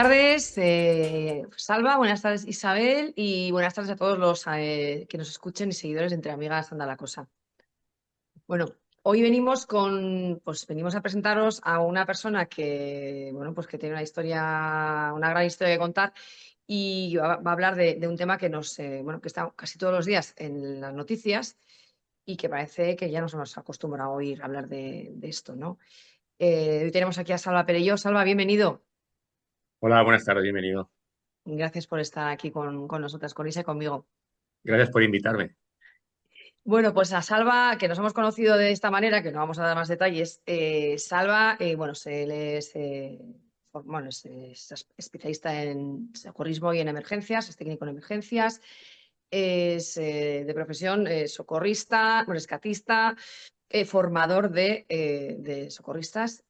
Buenas tardes, Salva, buenas tardes, Isabel, y buenas tardes a todos los que nos escuchen y seguidores de Entre Amigas Anda la Cosa. Bueno, hoy venimos a presentaros a una persona que, bueno, pues que tiene una gran historia que contar y va a hablar de un tema que que está casi todos los días en las noticias y que parece que ya nos hemos acostumbrado a oír hablar de esto, ¿no? Hoy tenemos aquí a Salva Perelló. Salva, bienvenido. Hola, buenas tardes, bienvenido. Gracias por estar aquí con nosotras, con Isa y conmigo. Gracias por invitarme. Bueno, pues a Salva, que nos hemos conocido de esta manera, que no vamos a dar más detalles. Salva, bueno, él es, es especialista en socorrismo y en emergencias, es técnico en emergencias, es de profesión socorrista, rescatista, formador de socorristas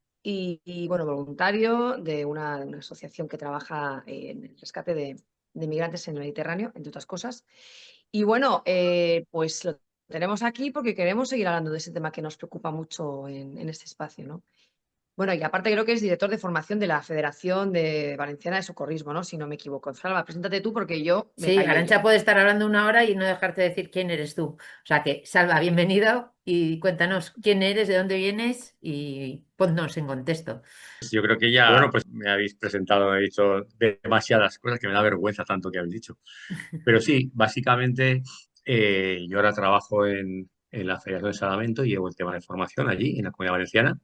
bueno, voluntario de una asociación que trabaja en el rescate de migrantes en el Mediterráneo, entre otras cosas. Y bueno, pues lo tenemos aquí porque queremos seguir hablando de ese tema que nos preocupa mucho en este espacio, ¿no? Bueno, y aparte creo que es director de formación de la Federación de Valenciana de Socorrismo, ¿no? Si no me equivoco. Salva, preséntate tú porque yo me Sí, callo yo. Arantxa puede estar hablando una hora y no dejarte decir quién eres tú. O sea que, Salva, bienvenido y cuéntanos quién eres, de dónde vienes y ponnos en contexto. Yo creo que ya, bueno, pues me habéis presentado, he dicho demasiadas cosas que me da vergüenza tanto que habéis dicho. Pero sí, básicamente yo ahora trabajo en la Federación de Salvamento y llevo el tema de formación allí, en la Comunidad Valenciana.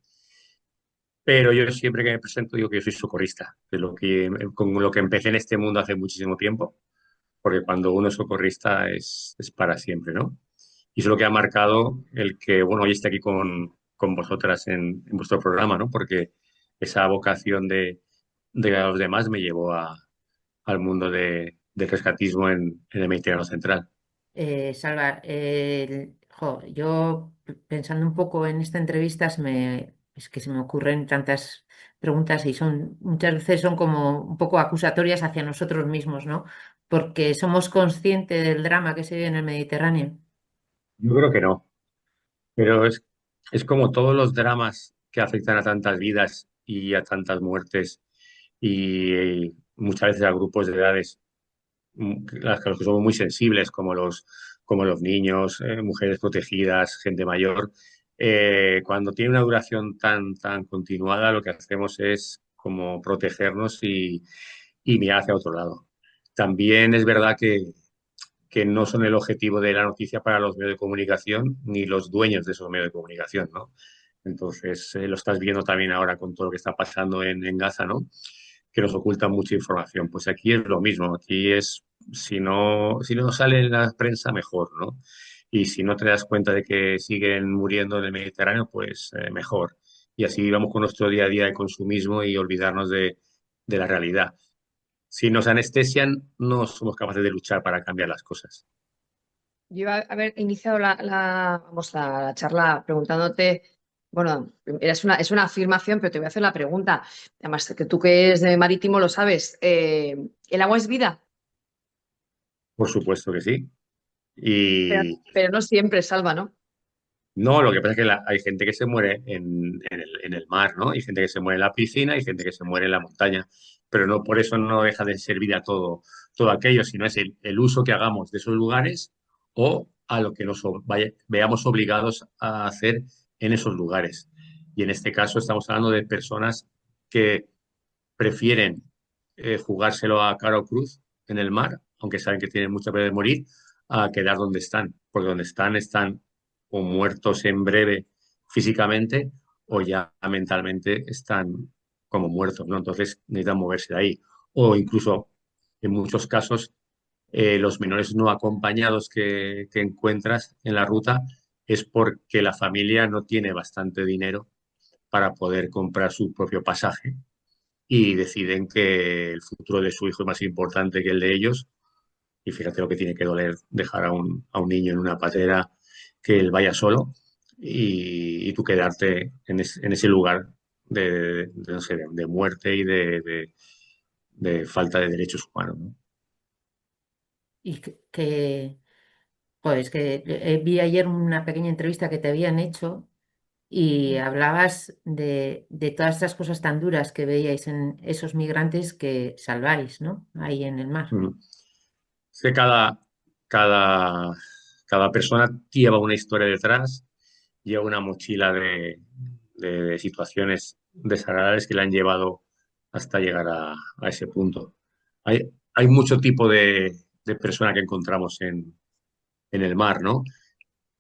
Pero yo siempre que me presento digo que yo soy socorrista, que con lo que empecé en este mundo hace muchísimo tiempo, porque cuando uno es socorrista es para siempre, ¿no? Y eso es lo que ha marcado el que, bueno, hoy esté aquí con vosotras en vuestro programa, ¿no? Porque esa vocación de los demás me llevó al mundo del rescatismo en el Mediterráneo Central. Salva, yo pensando un poco en esta entrevista, es que se me ocurren tantas preguntas y muchas veces son como un poco acusatorias hacia nosotros mismos, ¿no? Porque somos conscientes del drama que se vive en el Mediterráneo. Yo creo que no, pero es como todos los dramas que afectan a tantas vidas y a tantas muertes y muchas veces a grupos de edades a los que somos muy sensibles, como los niños, mujeres protegidas, gente mayor. Cuando tiene una duración tan continuada, lo que hacemos es como protegernos y mirar hacia otro lado. También es verdad que no son el objetivo de la noticia para los medios de comunicación ni los dueños de esos medios de comunicación, ¿no? Entonces, lo estás viendo también ahora con todo lo que está pasando en Gaza, ¿no? Que nos ocultan mucha información. Pues aquí es lo mismo, aquí es, si no sale en la prensa, mejor, ¿no? Y si no te das cuenta de que siguen muriendo en el Mediterráneo, pues mejor. Y así vamos con nuestro día a día de consumismo y olvidarnos de la realidad. Si nos anestesian, no somos capaces de luchar para cambiar las cosas. Yo iba a haber iniciado la charla preguntándote, bueno, es una afirmación, pero te voy a hacer la pregunta. Además, que tú que eres de marítimo lo sabes. ¿El agua es vida? Por supuesto que sí. Pero, Y pero no siempre salva, ¿no? no, lo que pasa es que hay gente que se muere en el mar, ¿no? Hay gente que se muere en la piscina, hay gente que se muere en la montaña, pero no por eso no deja de servir a todo aquello, sino es el uso que hagamos de esos lugares o a lo que veamos obligados a hacer en esos lugares. Y en este caso estamos hablando de personas que prefieren jugárselo a cara o cruz en el mar, aunque saben que tienen mucha probabilidad de morir, a quedar donde están, porque donde están o muertos en breve físicamente o ya mentalmente están como muertos, ¿no? Entonces necesitan moverse de ahí. O incluso, en muchos casos, los menores no acompañados que encuentras en la ruta es porque la familia no tiene bastante dinero para poder comprar su propio pasaje y deciden que el futuro de su hijo es más importante que el de ellos. Y fíjate lo que tiene que doler dejar a un niño en una patera, que él vaya solo y tú quedarte en ese lugar no sé, de muerte y de falta de derechos humanos, ¿no? Y joder, es que vi ayer una pequeña entrevista que te habían hecho. y hablabas de todas estas cosas tan duras que veíais en esos migrantes que salváis, ¿no? Ahí en el mar. Mm. Es que cada, cada persona lleva una historia detrás, lleva una mochila de situaciones desagradables que le han llevado hasta llegar a ese punto. Hay mucho tipo de persona que encontramos en el mar, ¿no?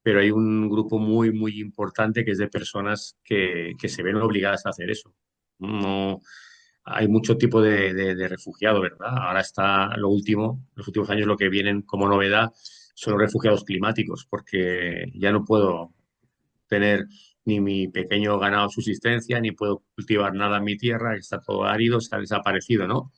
Pero hay un grupo muy, muy importante que es de personas que se ven obligadas a hacer eso. No, hay mucho tipo de refugiado, ¿verdad? Ahora está lo último, los últimos años lo que vienen como novedad son los refugiados climáticos, porque ya no puedo tener ni mi pequeño ganado de subsistencia, ni puedo cultivar nada en mi tierra, que está todo árido, está desaparecido, ¿no?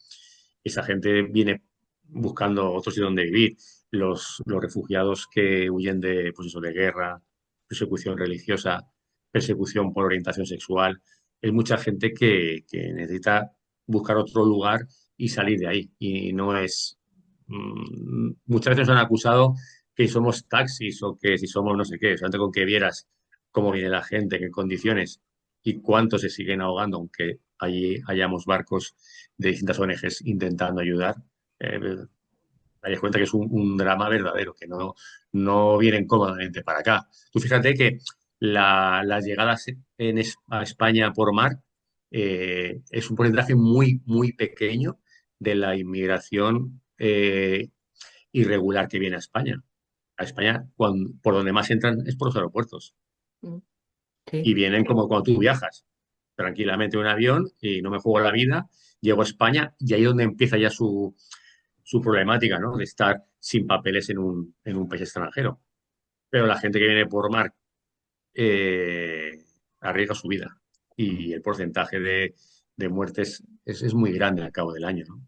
Esa gente viene buscando otro sitio donde vivir. Los refugiados que huyen de, pues eso, de guerra, persecución religiosa, persecución por orientación sexual, es mucha gente que necesita buscar otro lugar y salir de ahí. Y no es... muchas veces nos han acusado que somos taxis o que si somos no sé qué, solamente con que vieras cómo viene la gente, en qué condiciones y cuántos se siguen ahogando, aunque allí hayamos barcos de distintas ONGs intentando ayudar, eh, daréis cuenta que es un drama verdadero, que no vienen cómodamente para acá. Tú fíjate que las llegadas a España por mar es un porcentaje muy, muy pequeño de la inmigración irregular que viene a España. A España, por donde más entran es por los aeropuertos. Mm. Y Sí. vienen como cuando tú viajas tranquilamente en un avión y no me juego la vida, llego a España y ahí es donde empieza ya su problemática, ¿no? De estar sin papeles en un país extranjero. Pero la gente que viene por mar arriesga su vida y el porcentaje de muertes es muy grande al cabo del año, ¿no?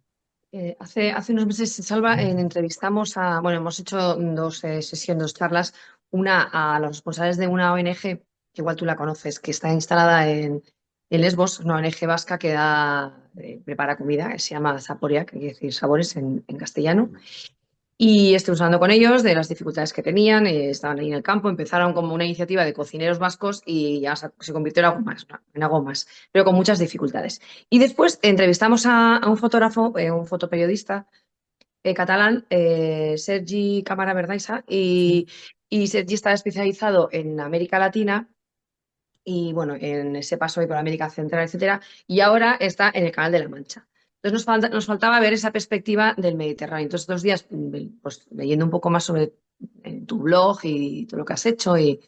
Hace unos meses, Salva, entrevistamos a, bueno, hemos hecho dos sesiones, dos charlas, una a los responsables de una ONG, que igual tú la conoces, que está instalada en Lesbos, una ONG vasca que prepara comida, que se llama Zaporia, que quiere decir sabores en castellano. Y estuve hablando con ellos de las dificultades que tenían, estaban ahí en el campo, empezaron como una iniciativa de cocineros vascos y ya se convirtió en algo más, ¿no? En algo más, pero con muchas dificultades. Y después entrevistamos a un fotógrafo, un fotoperiodista catalán, Sergi Cámara Verdaisa, Sí. y Sergi está especializado en América Latina y bueno, en ese paso ahí por América Central, etcétera, y ahora está en el Canal de la Mancha. Entonces nos faltaba ver esa perspectiva del Mediterráneo. Entonces, 2 días, pues, leyendo un poco más sobre tu blog y todo lo que has hecho y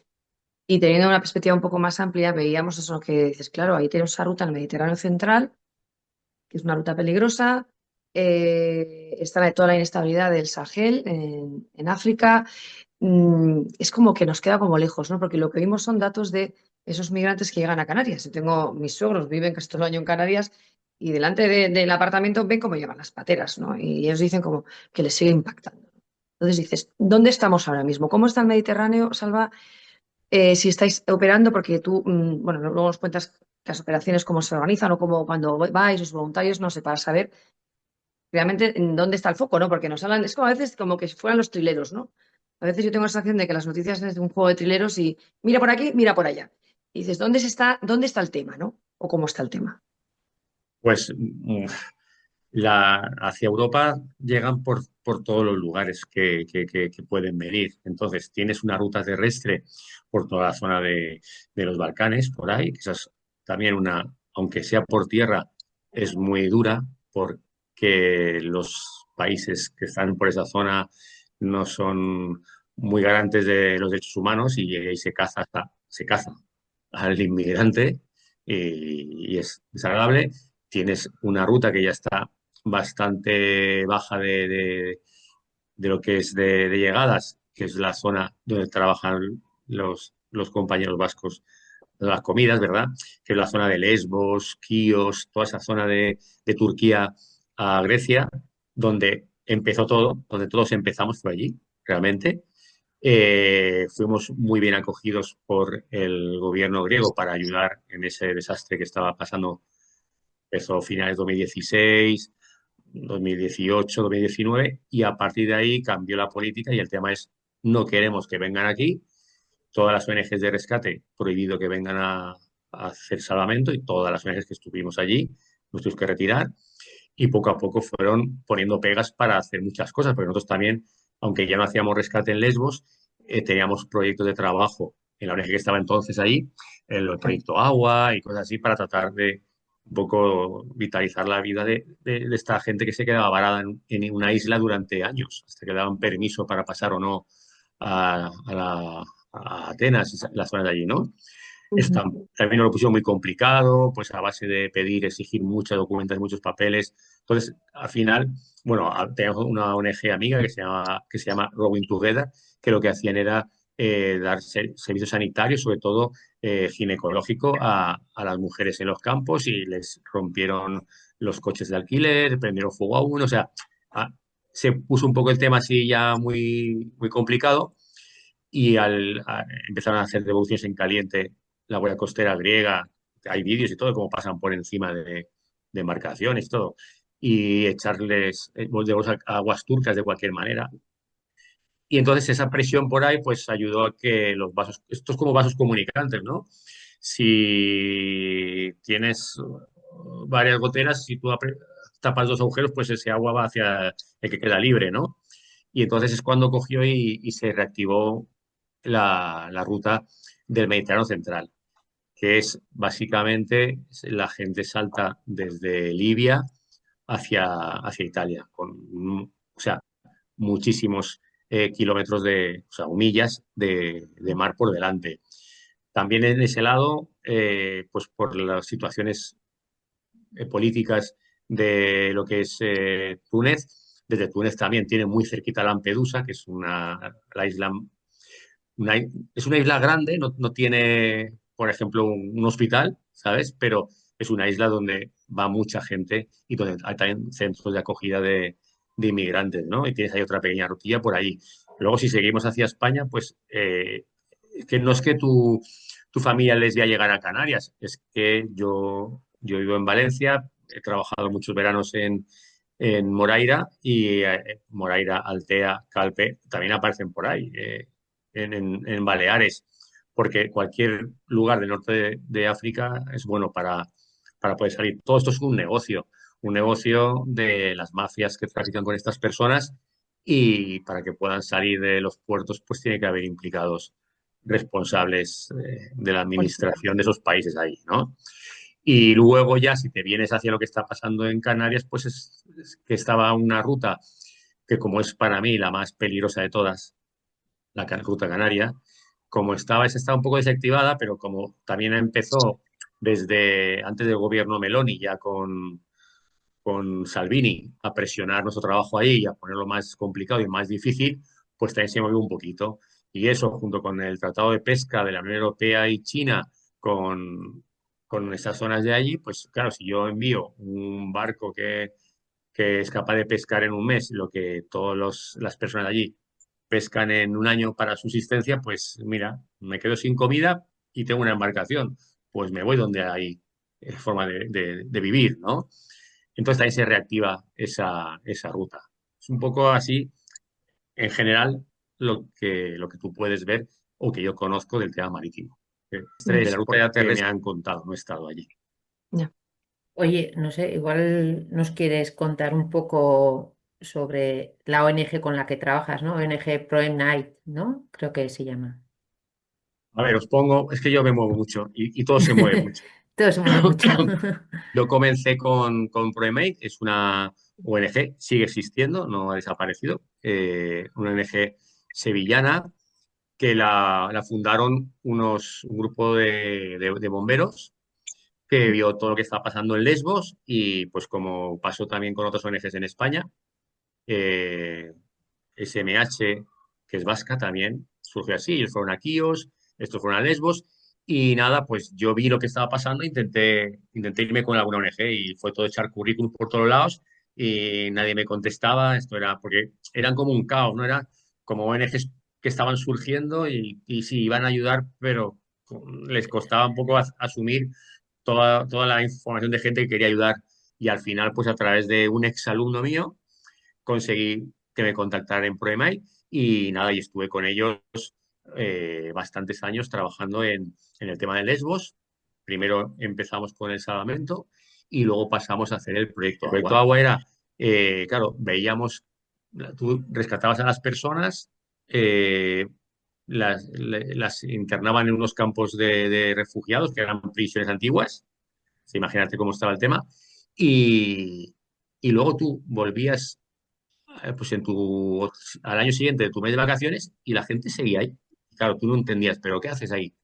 teniendo una perspectiva un poco más amplia, veíamos eso que dices, claro, ahí tenemos esa ruta en el Mediterráneo Central, que es una ruta peligrosa, está toda la inestabilidad del Sahel en África, es como que nos queda como lejos, ¿no? Porque lo que vimos son datos de esos migrantes que llegan a Canarias. Yo tengo mis suegros, viven casi todo el año en Canarias y delante del apartamento ven cómo llegan las pateras, ¿no? Y ellos dicen como que les sigue impactando. Entonces dices, ¿dónde estamos ahora mismo? ¿Cómo está el Mediterráneo, Salva? Si estáis operando, porque tú, bueno, luego nos cuentas las operaciones, cómo se organizan o cómo cuando vais, los voluntarios, no sé, para saber realmente en dónde está el foco, ¿no? Porque nos hablan, es como a veces como que fueran los trileros, ¿no? A veces yo tengo la sensación de que las noticias es de un juego de trileros y mira por aquí, mira por allá. Y dices, dónde está el tema, ¿no? O cómo está el tema. Pues hacia Europa llegan por todos los lugares que pueden venir. Entonces, tienes una ruta terrestre por toda la zona de los Balcanes, por ahí, que esa es también aunque sea por tierra, es muy dura porque los países que están por esa zona no son muy garantes de los derechos humanos y ahí se caza al inmigrante y es desagradable. Tienes una ruta que ya está bastante baja de lo que es de llegadas, que es la zona donde trabajan los compañeros vascos de las comidas, ¿verdad? Que es la zona de Lesbos, Quíos, toda esa zona de Turquía a Grecia, donde empezó todo, donde todos empezamos fue allí, realmente. Fuimos muy bien acogidos por el gobierno griego para ayudar en ese desastre que estaba pasando. Empezó a finales de 2016, 2018, 2019 y a partir de ahí cambió la política y el tema es no queremos que vengan aquí todas las ONGs de rescate, prohibido que vengan a hacer salvamento, y todas las ONGs que estuvimos allí nos tuvimos que retirar, y poco a poco fueron poniendo pegas para hacer muchas cosas, porque nosotros también, aunque ya no hacíamos rescate en Lesbos, teníamos proyectos de trabajo en la ONG que estaba entonces ahí, el proyecto Agua y cosas así, para tratar de un poco vitalizar la vida de esta gente que se quedaba varada en una isla durante años, hasta que daban permiso para pasar o no a Atenas, las zonas de allí, ¿no? Eso Ujú. también nos lo pusieron muy complicado, pues a base de pedir, exigir mucha documentación, muchos papeles. Entonces, al final, bueno, tenemos una ONG amiga que se llama Rowing Together, que lo que hacían era dar servicios sanitarios, sobre todo ginecológico, a las mujeres en los campos, y les rompieron los coches de alquiler, prendieron fuego a uno, o sea, a- se puso un poco el tema así ya muy, muy complicado, y empezaron a hacer devoluciones en caliente la Guardia Costera griega. Hay vídeos y todo de cómo pasan por encima de embarcaciones y todo, y echarles aguas turcas de cualquier manera. Y entonces esa presión por ahí pues ayudó a que los vasos, esto es como vasos comunicantes, ¿no? Si tienes varias goteras, si tú tapas dos agujeros, pues ese agua va hacia el que queda libre, ¿no? Y entonces es cuando cogió y se reactivó la ruta del Mediterráneo Central, que es básicamente la gente salta desde Libia hacia Italia, o sea, muchísimos kilómetros o sea, o millas de mar por delante. También en ese lado, pues por las situaciones políticas de lo que es Túnez, desde Túnez también tiene muy cerquita Lampedusa, que es la isla, una, es una isla grande, no tiene, por ejemplo, un hospital, ¿sabes? Pero es una isla donde va mucha gente y donde hay también centros de acogida de inmigrantes, ¿no? Y tienes ahí otra pequeña rutilla por ahí. Luego, si seguimos hacia España, pues que no es que tu familia les vaya a llegar a Canarias, es que yo vivo en Valencia, he trabajado muchos veranos en Moraira, y Moraira, Altea, Calpe también aparecen por ahí, en Baleares, porque cualquier lugar del norte de África es bueno para poder salir. Todo esto es un negocio de las mafias que trafican con estas personas, y para que puedan salir de los puertos, pues tiene que haber implicados responsables de la administración de esos países ahí, ¿no? Y luego ya, si te vienes hacia lo que está pasando en Canarias, pues es que estaba una ruta que, como es para mí la más peligrosa de todas, la ruta canaria, como esa estaba un poco desactivada, pero como también empezó desde antes del gobierno Meloni, ya con Salvini, a presionar nuestro trabajo ahí y a ponerlo más complicado y más difícil, pues también se movió un poquito. Y eso, junto con el Tratado de Pesca de la Unión Europea y China, con esas zonas de allí, pues claro, si yo envío un barco que es capaz de pescar en un mes lo que todas las personas de allí pescan en un año para subsistencia, pues mira, me quedo sin comida y tengo una embarcación, pues me voy donde hay forma de vivir, ¿no? Entonces ahí se reactiva esa ruta. Es un poco así, en general, lo que tú puedes ver o que yo conozco del tema marítimo. De la Yes, ruta terrestre me han contado, no he estado allí. ya. Oye, no sé, igual nos quieres contar un poco sobre la ONG con la que trabajas, ¿no? ONG Pro Night, ¿no? Creo que se llama. A ver, os pongo, es que yo me muevo mucho y todo se mueve mucho. Todo se mueve mucho. Yo comencé con ProMate, es una ONG, sigue existiendo, no ha desaparecido, una ONG sevillana que la fundaron un grupo de bomberos que vio todo lo que estaba pasando en Lesbos, y pues como pasó también con otras ONGs en España, eh, SMH, que es vasca también, surgió así. Ellos fueron a Quíos, estos fueron a Lesbos, y nada, pues yo vi lo que estaba pasando, intenté irme con alguna ONG, y fue todo echar currículum por todos lados y nadie me contestaba. Esto era porque eran como un caos, ¿no? Era como ONGs que estaban surgiendo, y sí iban a ayudar, pero les costaba un poco asumir toda la información de gente que quería ayudar. Y al final, pues a través de un exalumno mío, conseguí que me contactaran en ProEMI, y nada, y estuve con ellos bastantes años trabajando en el tema de Lesbos. Primero empezamos con el salvamento y luego pasamos a hacer el proyecto Agua. El proyecto Agua era, claro, veíamos, tú rescatabas a las personas, las internaban en unos campos de refugiados, que eran prisiones antiguas, imagínate cómo estaba el tema, y, y luego tú volvías pues al año siguiente de tu mes de vacaciones y la gente seguía ahí. Claro, tú no entendías, pero ¿qué haces ahí?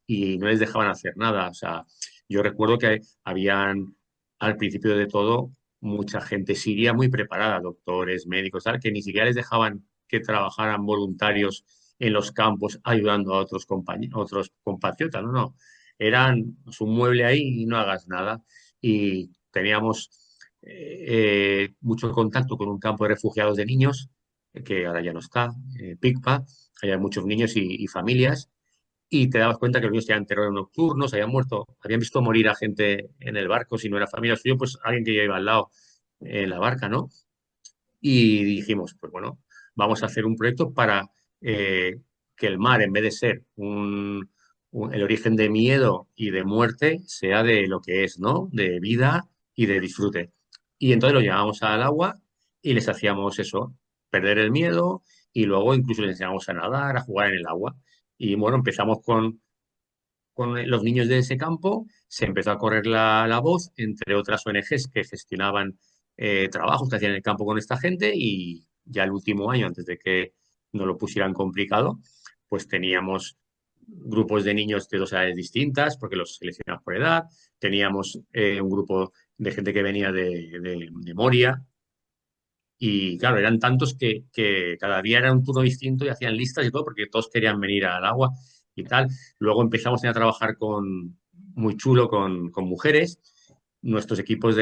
Y no les dejaban hacer nada. O sea, yo recuerdo que habían, al principio de todo, mucha gente siria muy preparada, doctores, médicos, tal, que ni siquiera les dejaban que trabajaran voluntarios en los campos ayudando a otros compañeros, otros compatriotas. No, no. Eran pues, un mueble ahí y no hagas nada. Y teníamos mucho contacto con un campo de refugiados de niños, que ahora ya no está, PICPA. Hay muchos niños y familias y te dabas cuenta que los niños tenían terror nocturnos, habían muerto, habían visto morir a gente en el barco, si no era familia suya, pues alguien que ya iba al lado en la barca, ¿no? Y dijimos, pues bueno, vamos a hacer un proyecto para que el mar, en vez de ser el origen de miedo y de muerte, sea de lo que es, ¿no? De vida y de disfrute. Y entonces lo llevábamos al agua y les hacíamos eso, perder el miedo y luego incluso les enseñábamos a nadar, a jugar en el agua. Y bueno, empezamos con los niños de ese campo, se empezó a correr la voz entre otras ONGs que gestionaban trabajos que hacían en el campo con esta gente y ya el último año, antes de que nos lo pusieran complicado, pues teníamos grupos de niños de 2 edades distintas, porque los seleccionamos por edad, teníamos un grupo de gente que venía de Moria, y claro, eran tantos que cada día era un turno distinto y hacían listas y todo porque todos querían venir al agua y tal. Luego empezamos a trabajar muy chulo con mujeres. Nuestros equipos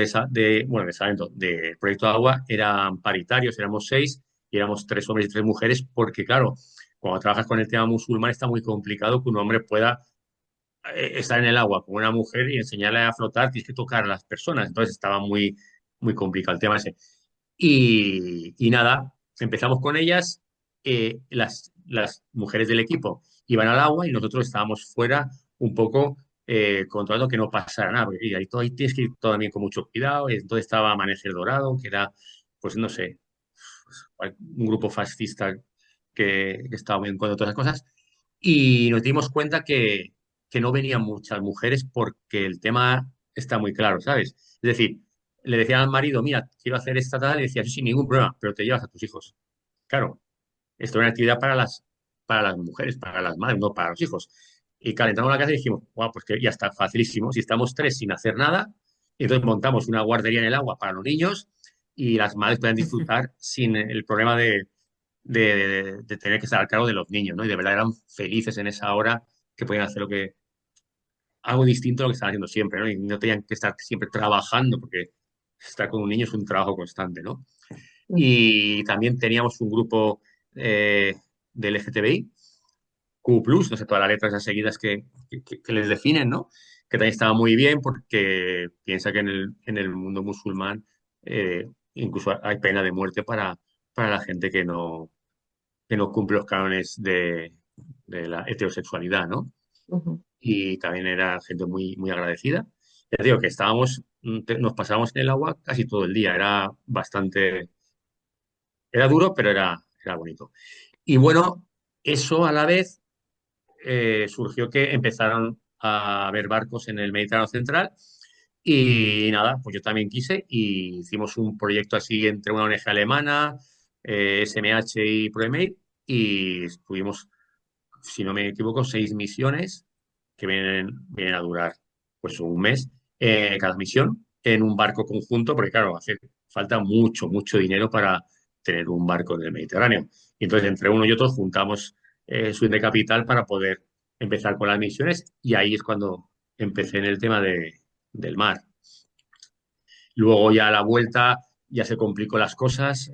bueno, de Salento, de Proyecto Agua eran paritarios, éramos 6 y éramos 3 hombres y 3 mujeres porque claro, cuando trabajas con el tema musulmán está muy complicado que un hombre pueda estar en el agua con una mujer y enseñarle a flotar, tienes que tocar a las personas. Entonces estaba muy complicado el tema ese. Y nada, empezamos con ellas, las mujeres del equipo iban al agua y nosotros estábamos fuera un poco controlando que no pasara nada, porque ahí tienes que ir también con mucho cuidado. Entonces estaba Amanecer Dorado, que era, pues no sé, un grupo fascista que estaba muy en contra de todas esas cosas. Y nos dimos cuenta que no venían muchas mujeres porque el tema está muy claro, ¿sabes? Es decir, le decía al marido, mira, quiero hacer esta tal, y decía, sí, sin ningún problema, pero te llevas a tus hijos. Claro, esto era una actividad para las mujeres, para las madres, no para los hijos. Y calentamos la casa y dijimos, wow, pues que ya está facilísimo. Si estamos 3 sin hacer nada, entonces montamos una guardería en el agua para los niños y las madres pueden disfrutar sin el problema de tener que estar al cargo de los niños, ¿no? Y de verdad eran felices en esa hora que podían hacer algo distinto a lo que estaban haciendo siempre, ¿no? Y no tenían que estar siempre trabajando, porque estar con un niño es un trabajo constante, ¿no? Y también teníamos un grupo de LGTBI, Q+, no sé, todas las letras esas seguidas que les definen, ¿no? Que también estaba muy bien porque piensa que en el mundo musulmán incluso hay pena de muerte para la gente que no cumple los cánones de la heterosexualidad, ¿no? Ujú. Y también era gente muy agradecida. Ya te digo que nos pasábamos en el agua casi todo el día, era duro, pero era bonito. Y bueno, eso a la vez surgió que empezaron a haber barcos en el Mediterráneo Central y nada, pues yo también quise y hicimos un proyecto así entre una ONG alemana, SMH y ProEmail y estuvimos, si no me equivoco, 6 misiones que vienen a durar pues un mes cada misión en un barco conjunto, porque claro, hace falta mucho dinero para tener un barco en el Mediterráneo. Y entonces entre uno y otro juntamos swing de capital para poder empezar con las misiones y ahí es cuando empecé en el tema del mar. Luego ya a la vuelta ya se complicó las cosas.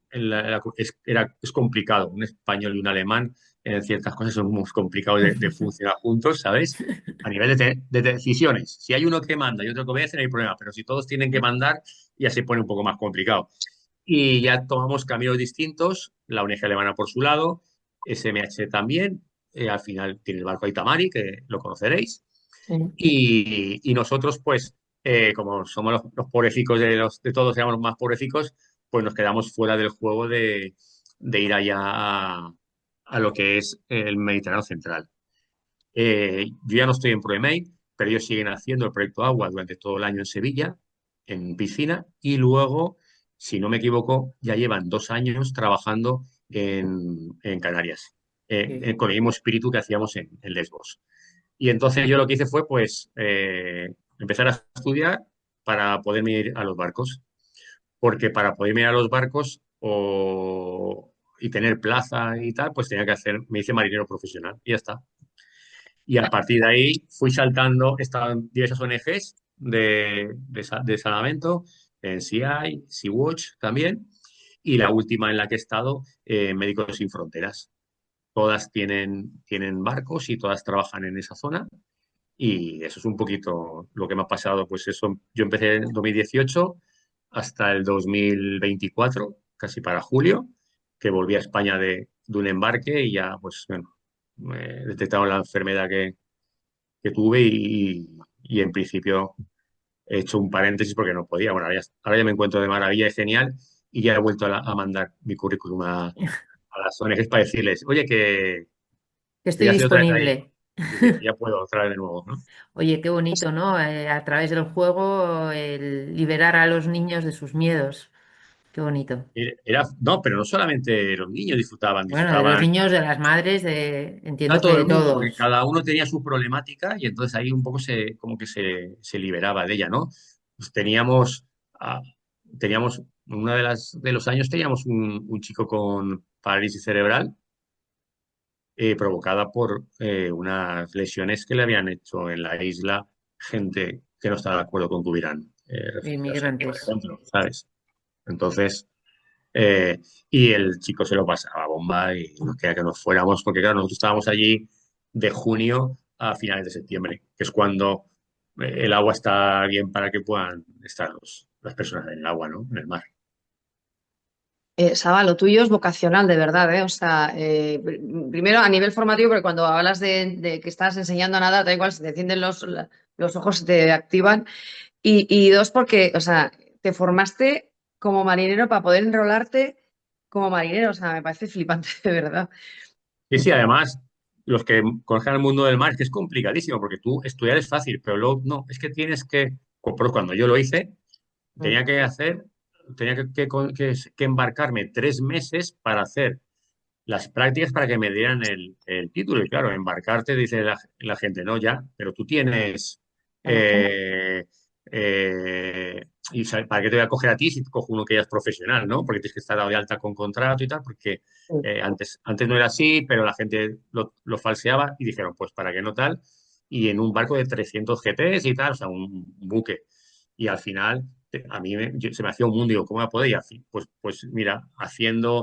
Es complicado. Un español y un alemán en ciertas cosas son muy complicados de funcionar juntos, ¿sabes? A nivel de decisiones. Si hay uno que manda y otro que obedece, no hay problema. Pero si todos tienen que mandar, ya se pone un poco más complicado. Y ya tomamos caminos distintos. La ONG alemana por su lado, SMH también, al final tiene el barco Itamari, que lo conoceréis, Sí. y nosotros, pues, como somos los pobrecicos de todos, éramos los más pobrecicos, pues nos quedamos fuera del juego de ir allá a lo que es el Mediterráneo Central. Yo ya no estoy en ProEMEI, pero ellos siguen haciendo el proyecto Agua durante todo el año en Sevilla, en piscina, y luego, si no me equivoco, ya llevan 2 años trabajando en Canarias, Sí. con el mismo espíritu que hacíamos en Lesbos. Y entonces yo lo que hice fue, pues, empezar a estudiar para poderme ir a los barcos, porque para poderme ir a los barcos y tener plaza y tal, pues tenía que hacer, me hice marinero profesional y ya está. Y a partir de ahí fui saltando, he estado en diversas ONGs de salvamento, en CI, Sea-Watch también, y la última en la que he estado, Médicos Sin Fronteras. Todas tienen barcos y todas trabajan en esa zona. Y eso es un poquito lo que me ha pasado. Pues eso, yo empecé en 2018 hasta el 2024, casi para julio, que volví a España de un embarque y ya, pues, bueno, me detectaron la enfermedad que tuve y en principio he hecho un paréntesis porque no podía. Bueno, ahora ya me encuentro de maravilla y genial y ya he vuelto a mandar mi currículum a las ONGs para decirles, oye, Que que estoy ya estoy otra vez ahí. disponible. Sí, sí, que ya puedo otra vez de nuevo, ¿no? Oye, qué bonito, ¿no? A través del juego, el liberar a los niños de sus miedos. Qué bonito. No, pero no solamente los niños disfrutaban, Bueno, de los disfrutaban niños, de las madres, a entiendo que todo de el mundo, porque todos. cada uno tenía su problemática y entonces ahí un poco como que se liberaba de ella, ¿no? Pues ah, teníamos, una de los años teníamos un chico con parálisis cerebral provocada por unas lesiones que le habían hecho en la isla gente que no estaba de acuerdo con que hubieran refugiados allí, por Inmigrantes. ejemplo, ¿sabes? Entonces, Eh, y el chico se lo pasaba bomba y no quería que nos fuéramos, porque claro, nosotros estábamos allí de junio a finales de septiembre, que es cuando el agua está bien para que puedan estar las personas en el agua, ¿no? En el mar. Saba, lo tuyo es vocacional, de verdad, ¿eh? O sea, primero a nivel formativo, porque cuando hablas de que estás enseñando a nadar, da igual, se te encienden los ojos, se te activan. Y dos, porque, o sea, te formaste como marinero para poder enrolarte como marinero. O sea, me parece flipante, de verdad. Y sí, además, los que conozcan el mundo del mar, es que es complicadísimo, porque tú estudiar es fácil, pero luego no, es que tienes que, por cuando yo lo hice, Mm. tenía que hacer, tenía que embarcarme 3 meses para hacer las prácticas para que me dieran el título. Y claro, embarcarte, dice la gente, no, ya, pero tú tienes... Claro, claro. ¿Para qué te voy a coger a ti si te cojo uno que ya es profesional, ¿no? Porque tienes que estar dado de alta con contrato y tal, porque Sí. antes no era así, pero la gente lo falseaba y dijeron, pues para qué no tal. Y en un barco de 300 GTs y tal, o sea, un buque. Y al final, a mí se me hacía un mundo, digo, ¿cómo va a poder? Y pues mira, haciendo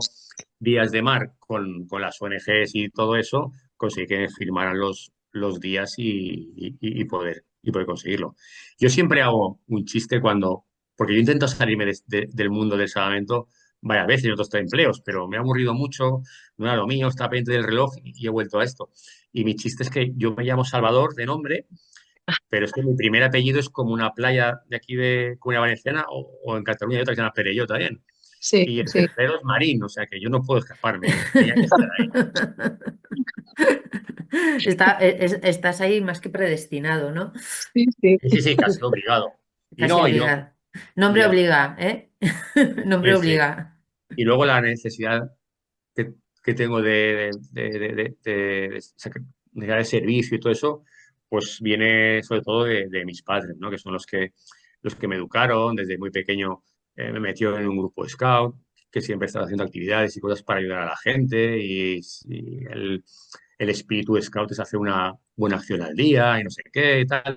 días de mar con las ONGs y todo eso, conseguí que firmaran los días y poder conseguirlo. Yo siempre hago un chiste porque yo intento salirme del mundo del salvamento varias veces en otros empleos, pero me ha aburrido mucho, no era lo mío, estaba pendiente del reloj y he vuelto a esto. Y mi chiste es que yo me llamo Salvador de nombre, pero es que mi primer apellido es como una playa de aquí de Comunidad Valenciana o en Cataluña hay otra que se llama Perelló también. Sí, Y el sí. tercero es Marín, o sea que yo no puedo escaparme, ¿eh? Tenía que estar ahí. Estás ahí más que predestinado, ¿no? Sí, sí. Sí, sí, sí, casi obligado. Y Casi no, y yo, obligado. y Nombre al obliga, ¿eh? Nombre ese, obliga. y luego la necesidad que tengo de servicio y todo eso, pues viene sobre todo de mis padres, ¿no? Que son los que me educaron desde muy pequeño. Me metió en un grupo de scout, que siempre estaba haciendo actividades y cosas para ayudar a la gente y el espíritu de scout es hacer una buena acción al día y no sé qué y tal.